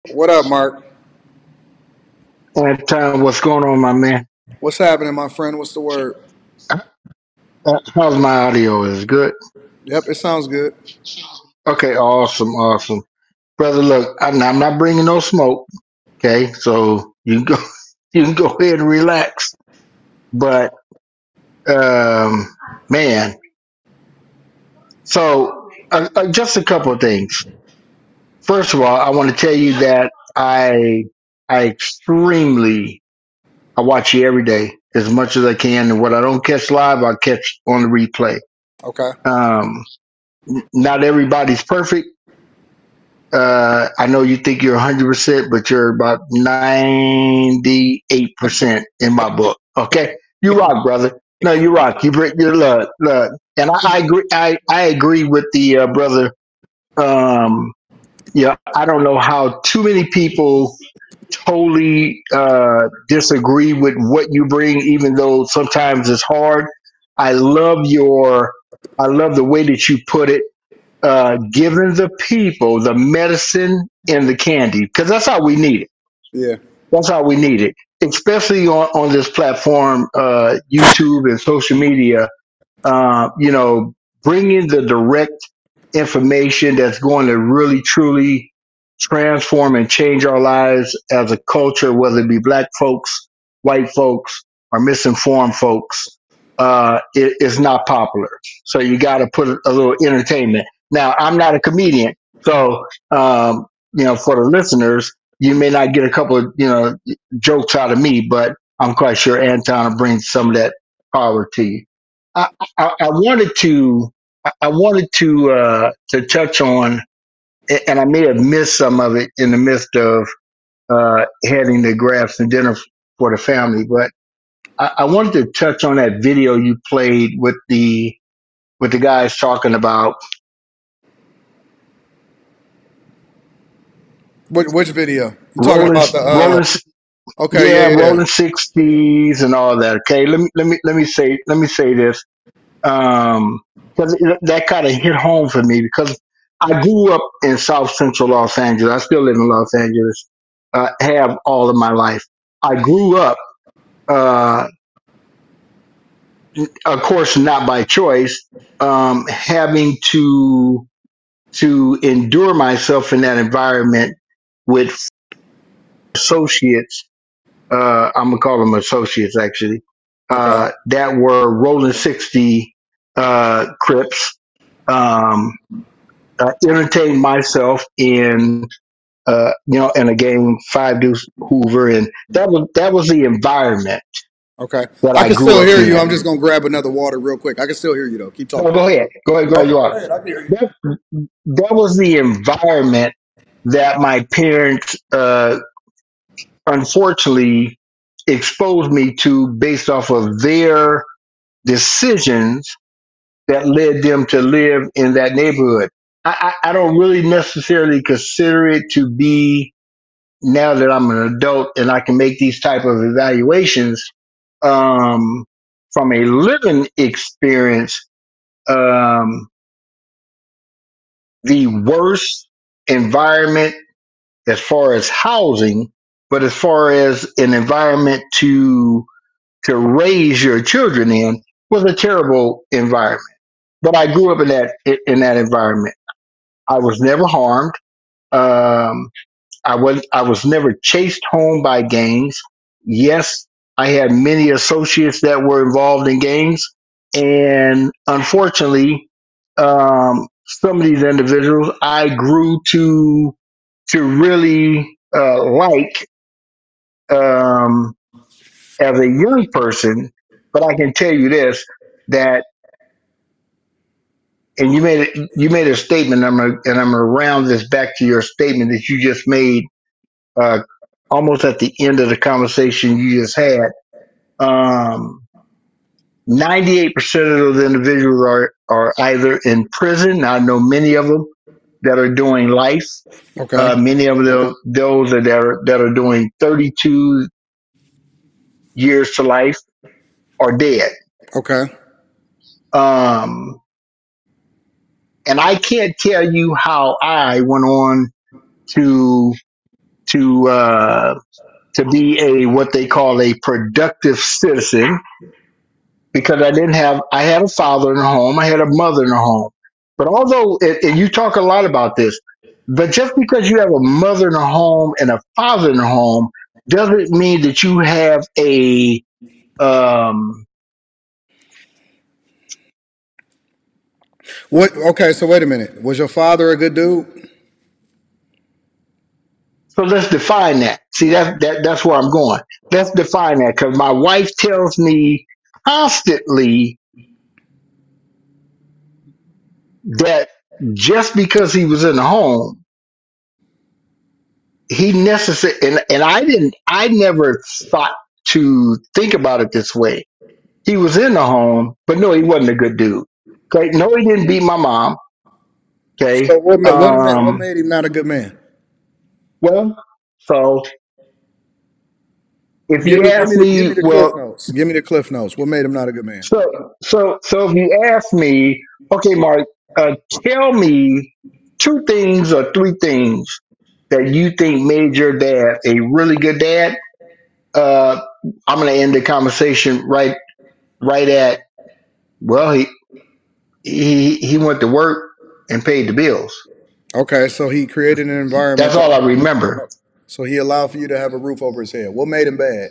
What up, Mark? Anton, what's going on, my man? What's happening, my friend? What's the word? How's my audio? Is it good? Yep, it sounds good. Okay, awesome, awesome, brother. Look, I'm not bringing no smoke. Okay, so you can go, you can go ahead and relax. But um, man, so just a couple of things. First of all, I want to tell you that I extremely I watch you every day as much as I can, and what I don't catch live, I catch on the replay. Okay. Um, Not everybody's perfect. I know you think you're 100%, but you're about 98% in my book. Okay, you rock, brother. No, you rock. You look, and I agree. I agree with the brother. Um, yeah, I don't know how too many people totally disagree with what you bring, even though sometimes it's hard. I love your. I love the way that you put it, giving the people the medicine and the candy, because that's how we need it. Yeah. That's how we need it, especially on this platform, YouTube and social media. You know, bringing the direct information that's going to really, truly transform and change our lives as a culture, whether it be black folks, white folks, or misinformed folks, it is not popular. So you got to put a little entertainment. Now, I'm not a comedian, so for the listeners, you may not get a couple of jokes out of me, but I'm quite sure Anton will bring some of that power to you. I, I wanted to to touch on, and I may have missed some of it in the midst of heading to grab some dinner for the family, but I wanted to touch on that video you played with the guys talking about Which video? You talking rolling about the? rolling Okay. yeah, Yeah. Yeah. rolling 60s and all that. Okay, let me say this, because that kind of hit home for me, because I grew up in South Central Los Angeles. I still live in Los Angeles. Have all of my life. I grew up, uh, of course, not by choice, having to endure myself in that environment with associates. I'm gonna call them associates, actually. Okay. That were rolling 60 Crips. Um, Entertain myself in a game, Five Deuce Hoover, and that was the environment Okay. that I I can grew still up hear you. in. I'm just gonna grab another water real quick. I can still hear you though. Keep No, talking. go ahead, you Oh, are. go ahead. I can hear you. That that was the environment that my parents, unfortunately, exposed me to based off of their decisions that led them to live in that neighborhood. I don't really necessarily consider it to be, now that I'm an adult and I can make these type of evaluations, um, from a living experience, um, the worst environment as far as housing, but as far as an environment to raise your children in, was a terrible environment. But I grew up in that environment. I was never harmed. Um, I was never chased home by gangs. Yes, I had many associates that were involved in gangs, and unfortunately, some of these individuals I grew to really like, um, as a young person. But I can tell you this, that, and you made a statement. And I'm gonna round this back to your statement that you just made, uh, almost at the end of the conversation you just had. Um, 98% of those individuals are either in prison. I know many of them that are doing life. Okay. Many of those that are doing 32 years to life are dead. Okay. Um, and I can't tell you how I went on to to to be a what they call a productive citizen because I had a father in the home, I had a mother in the home. But although, and you talk a lot about this, but just because you have a mother in the home and a father in the home doesn't mean that you have a, um, What? Okay, so wait a minute. Was your father a good dude? so let's define that. See, that's where I'm going. Let's define that because my wife tells me constantly that just because he was in the home, he necessary and I never thought to think about it this way. He was in the home, but no, he wasn't a good dude. Okay, no, he didn't beat my mom. So Okay, what made him not a good man? well, so if Give you me ask give me, me the cliff well, notes. Give me the cliff notes. What made him not a good man? so if you ask me, okay, Mark, tell me two things or three things that you think made your dad a really good dad. Uh, I'm going to end the conversation right at, well, he went to work and paid the bills. Okay, so he created an environment That's that all I allowed you remember. to, so he allowed for you to have a roof over his head. What made him bad?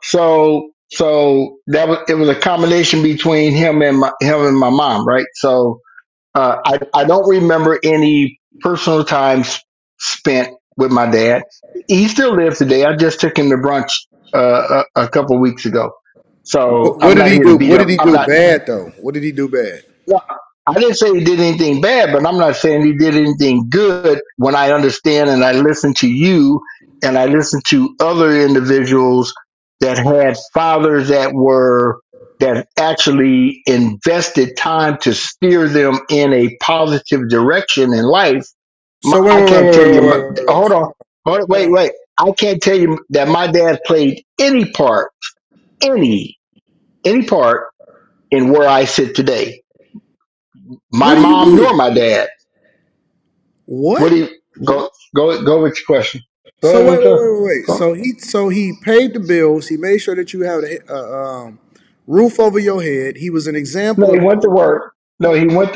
So that was it was a combination between him and my mom, right? So I don't remember any personal time spent with my dad. He still lives today. I just took him to brunch a couple weeks ago. So What I'm did not he here to do? beat What did up. he I'm do not. bad though? What did he do bad? No, I didn't say he did anything bad, but I'm not saying he did anything good when I understand and I listen to you and I listen to other individuals that had fathers that actually invested time to steer them in a positive direction in life. So I can't tell you, wait. hold on, Hold on. wait. I can't tell you that my dad played any, any part in where I sit today. My What do you mom nor mean? my dad. What What? do you go with your question? Go So ahead with your wait. go. So he paid the bills. He made sure that you have a roof over your head. He was an No, example he of went how to to live. work. No, he went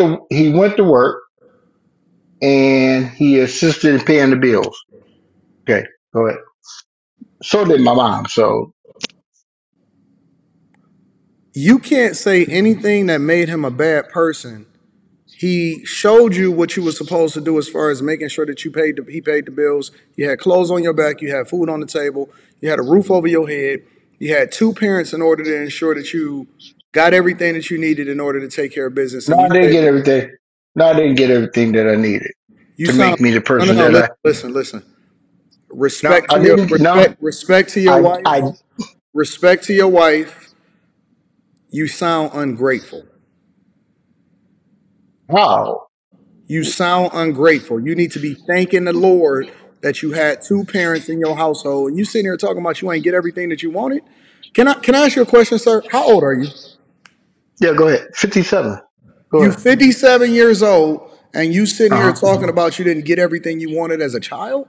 to work and he assisted in paying the bills. Okay, go ahead. So did my mom. So You can't say anything that made him a bad person. He showed you what you were supposed to do as far as making sure that he paid the bills. You had clothes on your back, you had food on the table, you had a roof over your head, you had two parents in order to ensure that you got everything that you needed in order to take care of business. no, And I didn't get everything. No, I didn't get everything that I needed you to sound make me the no, no, person no. that I. Listen. No, I didn't. No, Respect to your I. wife. Respect to your wife. You sound ungrateful. Wow. You sound ungrateful. You need to be thanking the Lord that you had two parents in your household, and you sitting here talking about you ain't get everything that you wanted. Can I ask you a question, sir? How old are you? Yeah, go ahead. 57. Go You ahead. 57 years old, and you sitting here Uh huh. talking about you didn't get everything you wanted as a child.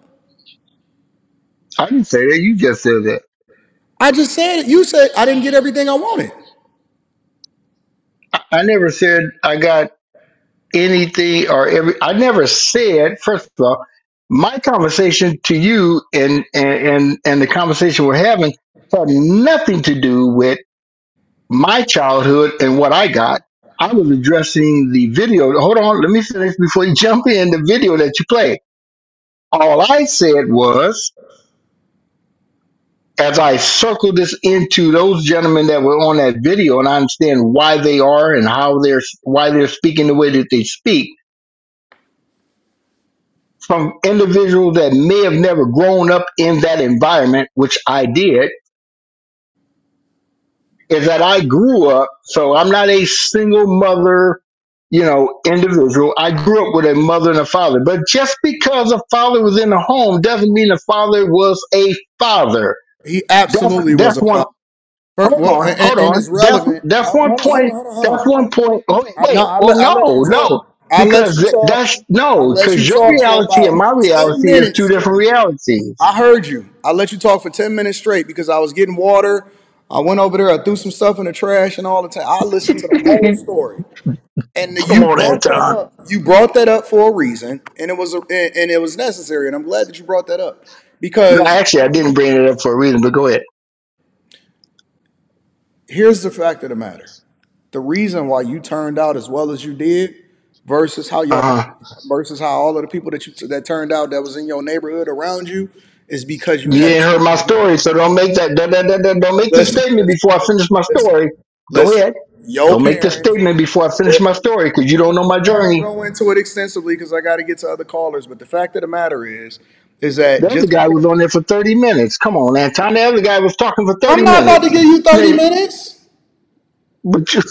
I didn't say that. You just said that. I just said it. You said I didn't get everything I wanted. I never said I got anything or every. I never said. First of all, my conversation to you and the conversation we're having had nothing to do with my childhood and what I got. I was addressing the video. Hold on, let me finish before you jump in. The video that you played. All I said was, as I circled this into those gentlemen that were on that video, and I understand why they are and why they're speaking the way that they speak from individuals that may have never grown up in that environment, which I did, is that I grew up, so I'm not a single mother, individual. I grew up with a mother and a father. But just because a father was in the home doesn't mean the father was a father. He absolutely was That's a one. father. Well, Hold and on. it's relevant. That's one point. Hold That's on. one point. Oh, No, wait. Well, I let you no. talk. I let you talk. That's I no, let you because your talk for reality and about my 10 reality is minutes two different straight. realities. I heard you. I let you talk for 10 minutes straight because I was getting water. I went over there. I threw some stuff in the trash and all the time. I listened to the whole story. And Come you on, brought that Anton. up. You brought that up for a reason, and it was necessary. And I'm glad that you brought that up No, because actually, I didn't bring it up for a reason, but go ahead. here's the fact of the matter: the reason why you turned out as well as you did, versus how your Uh huh. versus how all of the people that turned out that was in your neighborhood around you is because you You had a didn't heard my strong story, so don't make don't make the listen, statement listen, before I finish my listen, story. Go listen. ahead. Your Don't make the parents. statement before I finish my story because you don't know my I won't journey. go into it extensively because I got to get to other callers. But the fact of the matter is that The other just guy because was on there for 30 minutes. Come on, Anton. The other guy was talking for I'm 30 not about to minutes. give you 30 Now, minutes. but you,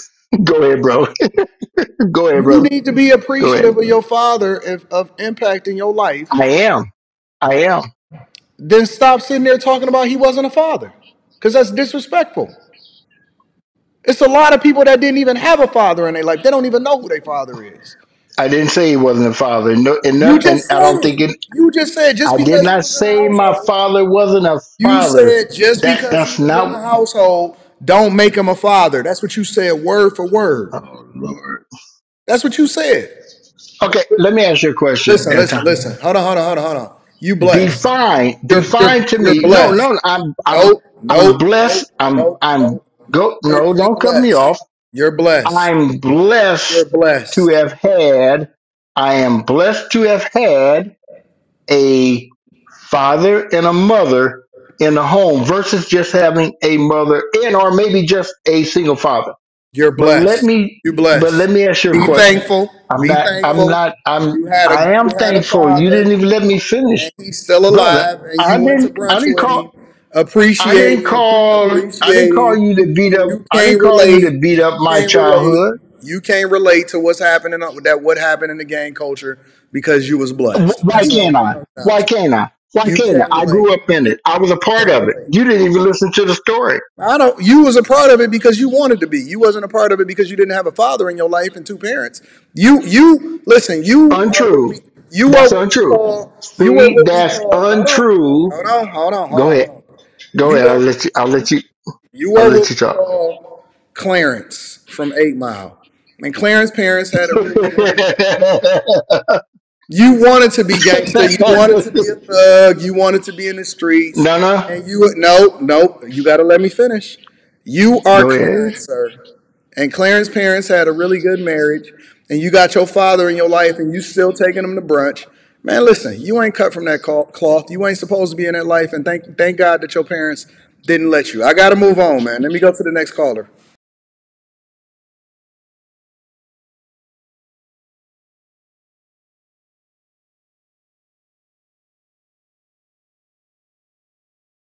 go ahead, bro. Go ahead, You brother. need to be Go ahead. appreciative of your father of impacting your life. I am. I am. Then stop sitting there talking about he wasn't a father because that's disrespectful. It's a lot of people that didn't even have a father in their life. They don't even know who their father is. I didn't say he wasn't a father. No, You and just I said don't think it. it. You just said just I did because he not was in the say my household. father wasn't a You father. said just because he That's was in the not. household don't make him a father. That's what you said word for word. Oh Lord. That's what you said. Okay, let me ask you a question, Listen, listen, Anton. listen. Hold on. You blessed. Define to You're me. No, blessed. no, Nope, I'm nope, blessed. nope, nope, I'm nope. go. No, You're don't cut me blessed. off. You're blessed. I'm You're blessed to blessed. have had. I am blessed to have had a father and a mother in the home versus just having a mother and or maybe just a single father. You're But let blessed. me You but blessed. let me ask you a Be question. thankful. I'm Be not I'm thankful. not I'm I am You had a thankful. You father, didn't even let me finish. and he's still Brother, alive, and you went to brunch with him. I didn't call Appreciate you to beat up You I didn't can't call you relate. to beat up You my can't relate. childhood. You can't relate to what's happening with that. What happened in the gang culture because you was blessed. Why That's all can't it I? comes down Why to. can't I? Why You can't I? can't I relate. grew up in it. I was a You part can't of it. relate. You didn't even listen to the story. I don't. You was a part of it because you wanted to be. You wasn't a part of it because you didn't have a father in your life and two parents. You listen. Untrue. You are That's what we untrue. call. You are See, what we that's call. Hold on. untrue. Hold Go on. ahead. Hold on. Go You ahead. are you I'll are let what you we talk. call Clarence from 8 Mile. And Clarence parents had a really good. You wanted to be gangster. You wanted to be a thug. You wanted to be in the streets. No, no. And no. You got to let me finish. You are Go ahead. Clarence, sir. And Clarence parents had a really good marriage. And you got your father in your life, and you still taking him to brunch. Man, listen, you ain't cut from that cloth. You ain't supposed to be in that life. And thank God that your parents didn't let you. I got to move on, man. Let me go to the next caller.